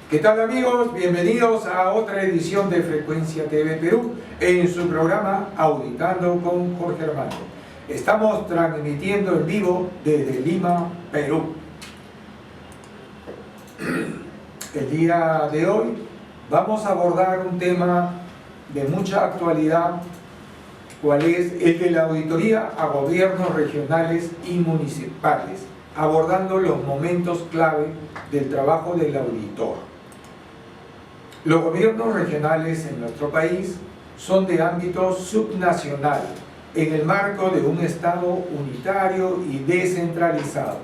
¿Qué tal, amigos? Bienvenidos a otra edición de Frecuencia TV Perú en su programa Auditando con Jorge Armando. Estamos transmitiendo en vivo desde Lima, Perú. El día de hoy vamos a abordar un tema de mucha actualidad, cual es el de la auditoría a gobiernos regionales y municipales, abordando los momentos clave del trabajo del auditor. Los gobiernos regionales en nuestro país son de ámbito subnacional, en el marco de un Estado unitario y descentralizado.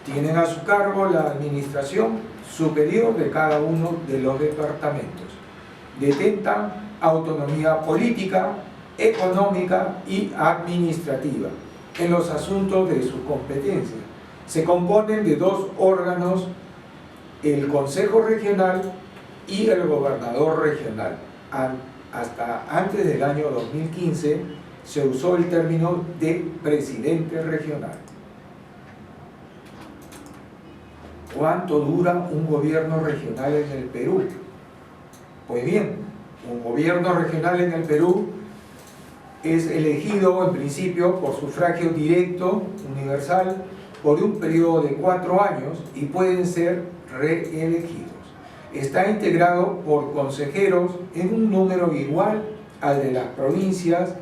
Tienen a su cargo la administración superior de cada uno de los departamentos. Detentan autonomía política, económica y administrativa en los asuntos de su competencia. Se componen de dos órganos, el Consejo Regional y el Gobernador Regional. Hasta antes del año 2015 se usó el término de Presidente Regional. ¿Cuánto dura un gobierno regional en el Perú? Pues bien, un gobierno regional en el Perú es elegido en principio por sufragio directo, universal, por un periodo de 4 años y pueden ser reelegidos. Está integrado por consejeros en un número igual al de las provincias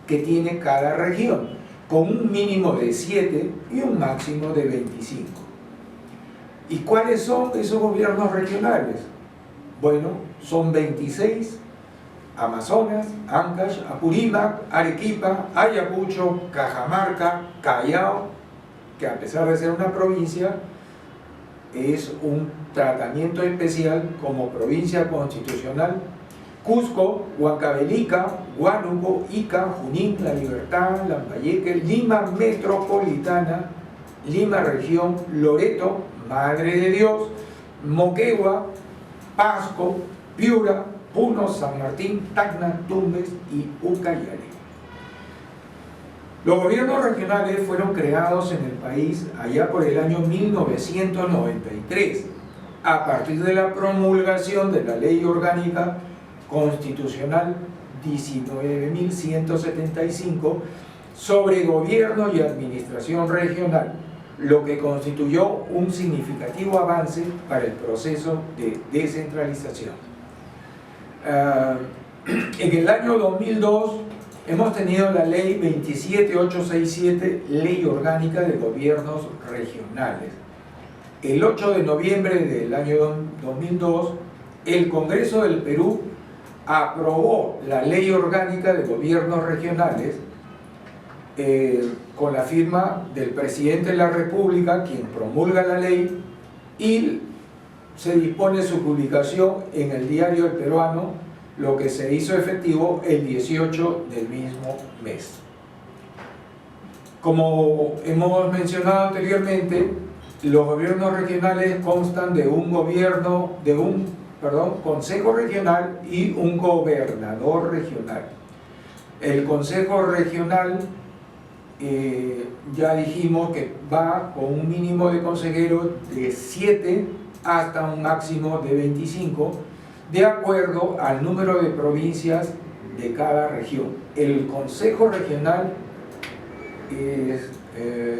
que tiene cada región, con un mínimo de 7 y un máximo de 25. ¿Y cuáles son esos gobiernos regionales? Bueno, son 26: Amazonas, Ancash, Apurímac, Arequipa, Ayacucho, Cajamarca, Callao, que a pesar de ser una provincia, es un tratamiento especial como provincia constitucional, Cusco, Huancavelica, Huánuco, Ica, Junín, La Libertad, Lambayeque, Lima Metropolitana, Lima Región, Loreto, Madre de Dios, Moquegua, Pasco, Piura, Puno, San Martín, Tacna, Tumbes y Ucayali. Los gobiernos regionales fueron creados en el país allá por el año 1993, a partir de la promulgación de la Ley Orgánica Constitucional 19.175 sobre gobierno y administración regional, lo que constituyó un significativo avance para el proceso de descentralización. En el año 2002 hemos tenido la Ley 27867, Ley Orgánica de Gobiernos Regionales. El 8 de noviembre del año 2002, el Congreso del Perú aprobó la Ley Orgánica de Gobiernos Regionales con la firma del Presidente de la República, quien promulga la ley, y se dispone su publicación en el Diario El Peruano, lo que se hizo efectivo el 18 del mismo mes. Como hemos mencionado anteriormente, los gobiernos regionales constan de un consejo regional y un gobernador regional. El consejo regional, ya dijimos que va con un mínimo de consejeros de 7 hasta un máximo de 25, de acuerdo al número de provincias de cada región. El Consejo Regional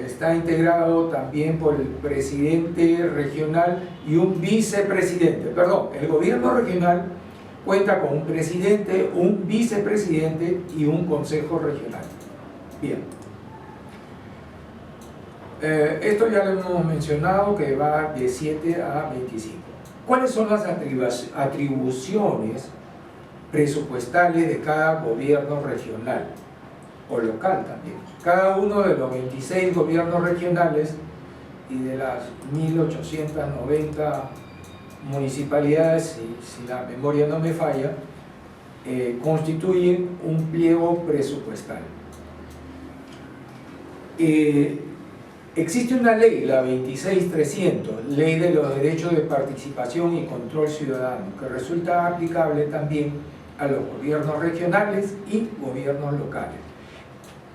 está integrado también por el presidente regional y un vicepresidente. Perdón, el gobierno regional cuenta con un presidente, un vicepresidente y un consejo regional. Bien. Esto ya lo hemos mencionado, que va de 7 a 25. ¿Cuáles son las atribuciones presupuestales de cada gobierno regional o local también? Cada uno de los 26 gobiernos regionales y de las 1890 municipalidades, si la memoria no me falla, constituyen un pliego presupuestal. Existe una ley, la 26300, Ley de los Derechos de Participación y Control Ciudadano, que resulta aplicable también a los gobiernos regionales y gobiernos locales.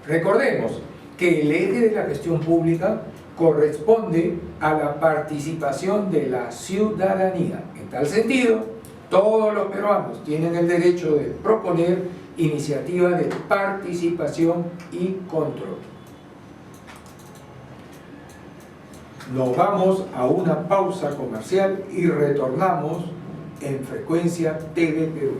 Recordemos que el eje de la gestión pública corresponde a la participación de la ciudadanía. En tal sentido, todos los peruanos tienen el derecho de proponer iniciativas de participación y control. Nos vamos a una pausa comercial y retornamos en Frecuencia TV Perú.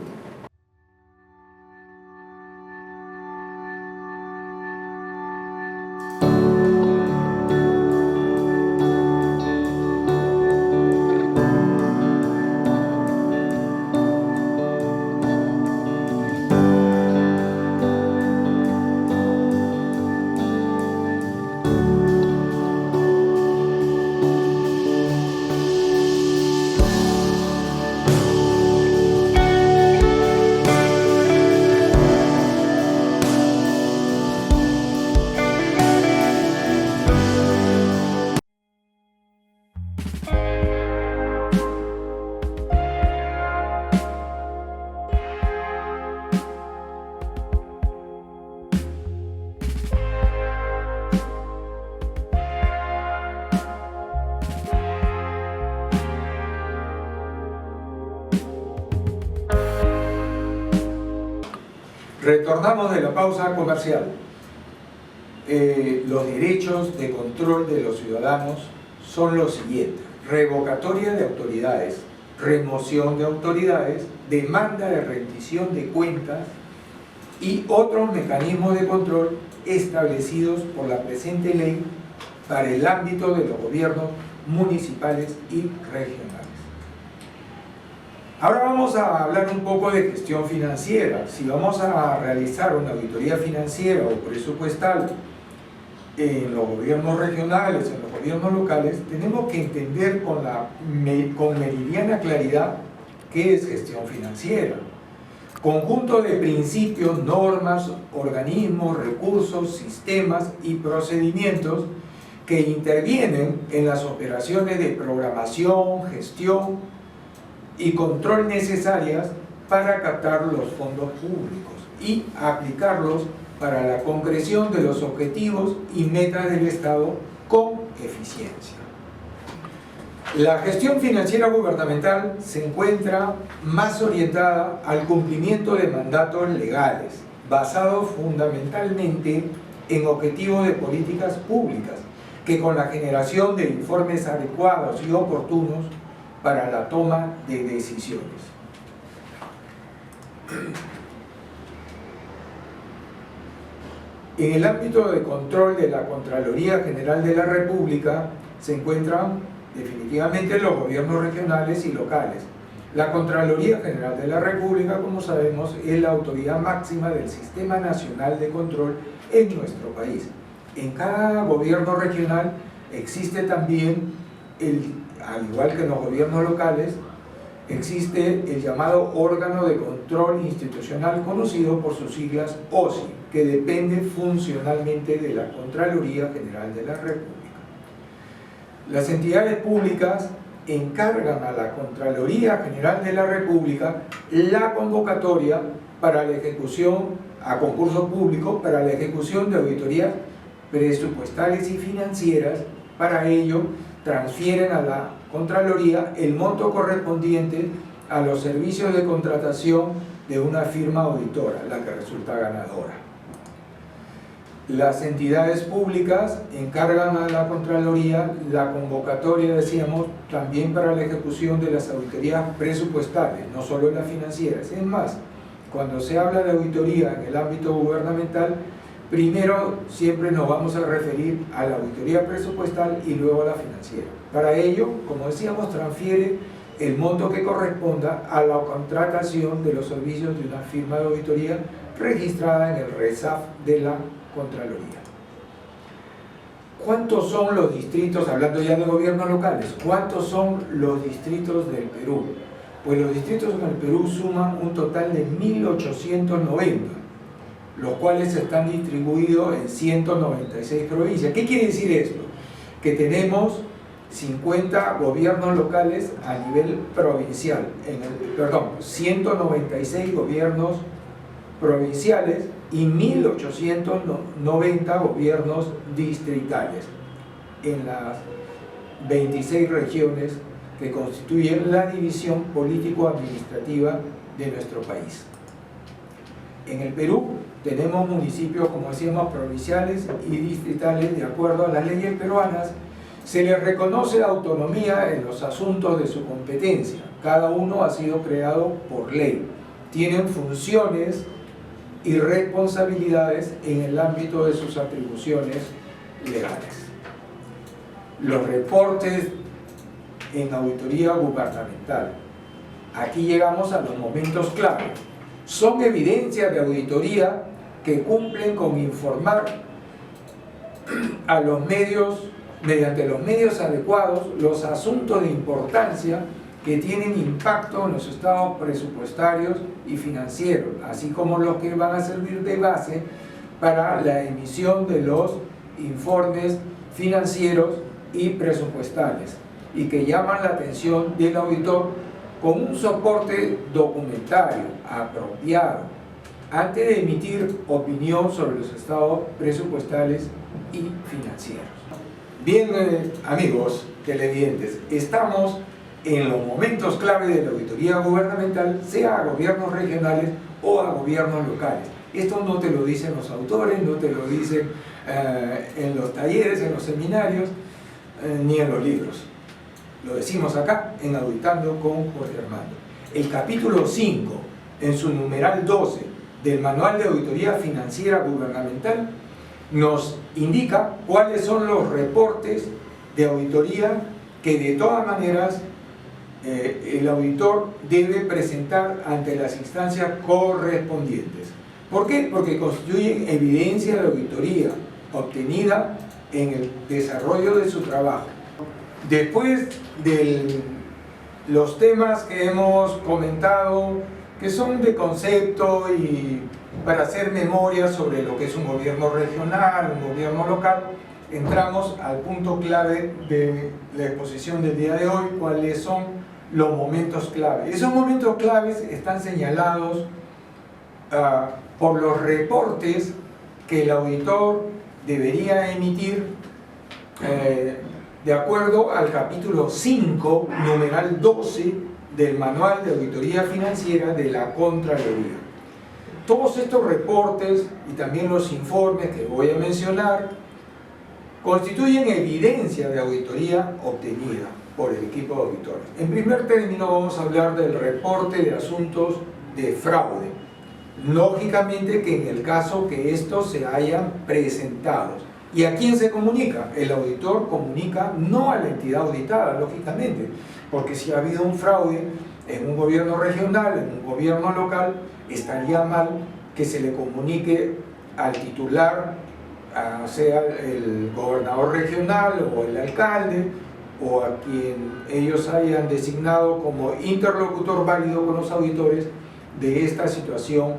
Retornamos de la pausa comercial. Los derechos de control de los ciudadanos son los siguientes: revocatoria de autoridades, remoción de autoridades, demanda de rendición de cuentas y otros mecanismos de control establecidos por la presente ley para el ámbito de los gobiernos municipales y regionales. Ahora vamos a hablar un poco de gestión financiera. Si vamos a realizar una auditoría financiera o presupuestal en los gobiernos regionales, en los gobiernos locales, tenemos que entender con meridiana claridad qué es gestión financiera. Conjunto de principios, normas, organismos, recursos, sistemas y procedimientos que intervienen en las operaciones de programación, gestión y control necesarias para captar los fondos públicos y aplicarlos para la concreción de los objetivos y metas del Estado con eficiencia. La gestión financiera gubernamental se encuentra más orientada al cumplimiento de mandatos legales, basados fundamentalmente en objetivos de políticas públicas, que con la generación de informes adecuados y oportunos para la toma de decisiones. En el ámbito de control de la Contraloría General de la República se encuentran definitivamente los gobiernos regionales y locales. La Contraloría General de la República, como sabemos, es la autoridad máxima del Sistema Nacional de Control en nuestro país. En cada gobierno regional existe también al igual que en los gobiernos locales, existe el llamado órgano de control institucional conocido por sus siglas OSI, que depende funcionalmente de la Contraloría General de la República. Las entidades públicas encargan a la Contraloría General de la República la convocatoria para la ejecución a concurso público para la ejecución de auditorías presupuestales y financieras. Para ello transfieren a la Contraloría el monto correspondiente a los servicios de contratación de una firma auditora, la que resulta ganadora. Las entidades públicas encargan a la Contraloría la convocatoria, decíamos, también para la ejecución de las auditorías presupuestales, no solo las financieras. Es más, cuando se habla de auditoría en el ámbito gubernamental, primero siempre nos vamos a referir a la auditoría presupuestal y luego a la financiera. Para ello, como decíamos, transfiere el monto que corresponda a la contratación de los servicios de una firma de auditoría registrada en el RESAF de la Contraloría. ¿Cuántos son los distritos, hablando ya de gobiernos locales, cuántos son los distritos del Perú? Pues los distritos en el Perú suman un total de 1890, los cuales están distribuidos en 196 provincias. ¿Qué quiere decir esto? Que tenemos 50 gobiernos locales a nivel provincial, 196 gobiernos provinciales y 1890 gobiernos distritales. en las 26 regiones que constituyen la división político-administrativa de nuestro país. En el Perú tenemos municipios, como decíamos, provinciales y distritales de acuerdo a las leyes peruanas. Se les reconoce autonomía en los asuntos de su competencia. Cada uno ha sido creado por ley. Tienen funciones y responsabilidades en el ámbito de sus atribuciones legales. Los reportes en auditoría gubernamental. Aquí llegamos a los momentos clave. Son evidencias de auditoría que cumplen con informar a los medios, mediante los medios adecuados, los asuntos de importancia que tienen impacto en los estados presupuestarios y financieros, así como los que van a servir de base para la emisión de los informes financieros y presupuestales, y que llaman la atención del auditor con un soporte documentario apropiado antes de emitir opinión sobre los estados presupuestales y financieros. Bien, amigos televidentes, estamos en los momentos clave de la auditoría gubernamental, sea a gobiernos regionales o a gobiernos locales. Esto no te lo dicen los autores, no te lo dicen en los talleres, en los seminarios, ni en los libros. Lo decimos acá en Auditando con Jorge Armando. El capítulo 5, en su numeral 12 del Manual de Auditoría Financiera Gubernamental, nos indica cuáles son los reportes de auditoría que de todas maneras el auditor debe presentar ante las instancias correspondientes. ¿Por qué? Porque constituyen evidencia de auditoría obtenida en el desarrollo de su trabajo. Después de los temas que hemos comentado, que son de concepto y para hacer memoria sobre lo que es un gobierno regional, un gobierno local, entramos al punto clave de la exposición del día de hoy, cuáles son los momentos clave. Esos momentos claves están señalados por los reportes que el auditor debería emitir de acuerdo al capítulo 5, numeral 12 del Manual de Auditoría Financiera de la Contraloría. Todos estos reportes y también los informes que voy a mencionar constituyen evidencia de auditoría obtenida por el equipo de auditores. En primer término vamos a hablar del reporte de asuntos de fraude. Lógicamente que en el caso que estos se hayan presentado. ¿Y a quién se comunica? El auditor comunica no a la entidad auditada, lógicamente, porque si ha habido un fraude en un gobierno regional, en un gobierno local, estaría mal que se le comunique al titular, sea el gobernador regional o el alcalde, o a quien ellos hayan designado como interlocutor válido con los auditores de esta situación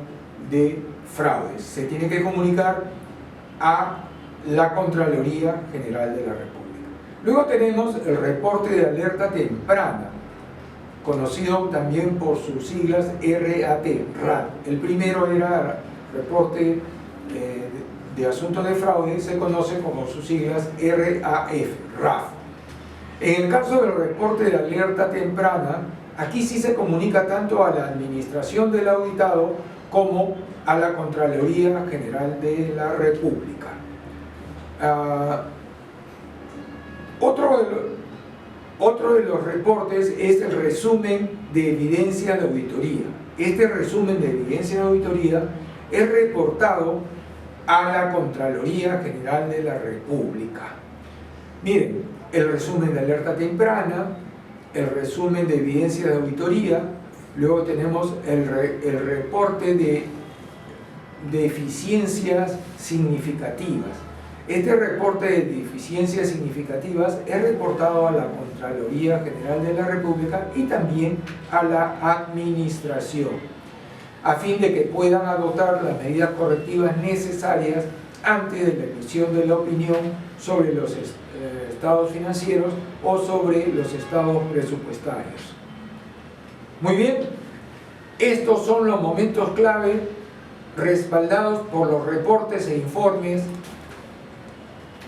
de fraudes. Se tiene que comunicar a la Contraloría General de la República. Luego tenemos el reporte de alerta temprana, conocido también por sus siglas RAT. El primero era reporte de asuntos de fraude, se conoce como sus siglas RAF. En el caso del reporte de alerta temprana, aquí sí se comunica tanto a la administración del auditado como a la Contraloría General de la República. Otro de los reportes es el resumen de evidencia de auditoría. Este resumen de evidencia de auditoría es reportado a la Contraloría General de la República. Miren, el resumen de alerta temprana, el resumen de evidencia de auditoría, luego tenemos el reporte de deficiencias significativas. Este reporte de deficiencias significativas es reportado a la Contraloría General de la República y también a la Administración, a fin de que puedan adoptar las medidas correctivas necesarias antes de la emisión de la opinión sobre los estados financieros o sobre los estados presupuestarios. Muy bien, estos son los momentos clave respaldados por los reportes e informes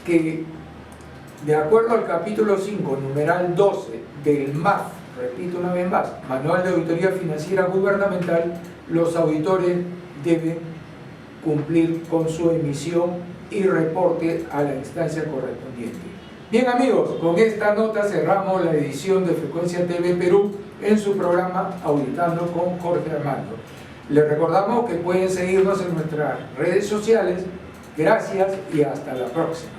que De acuerdo al capítulo 5, numeral 12 del MAF, repito una vez más, Manual de Auditoría Financiera Gubernamental, los auditores deben cumplir con su emisión y reporte a la instancia correspondiente. Bien amigos, con esta nota cerramos la edición de Frecuencia TV Perú en su programa Auditando con Jorge Armando. Les recordamos que pueden seguirnos en nuestras redes sociales. Gracias y hasta la próxima.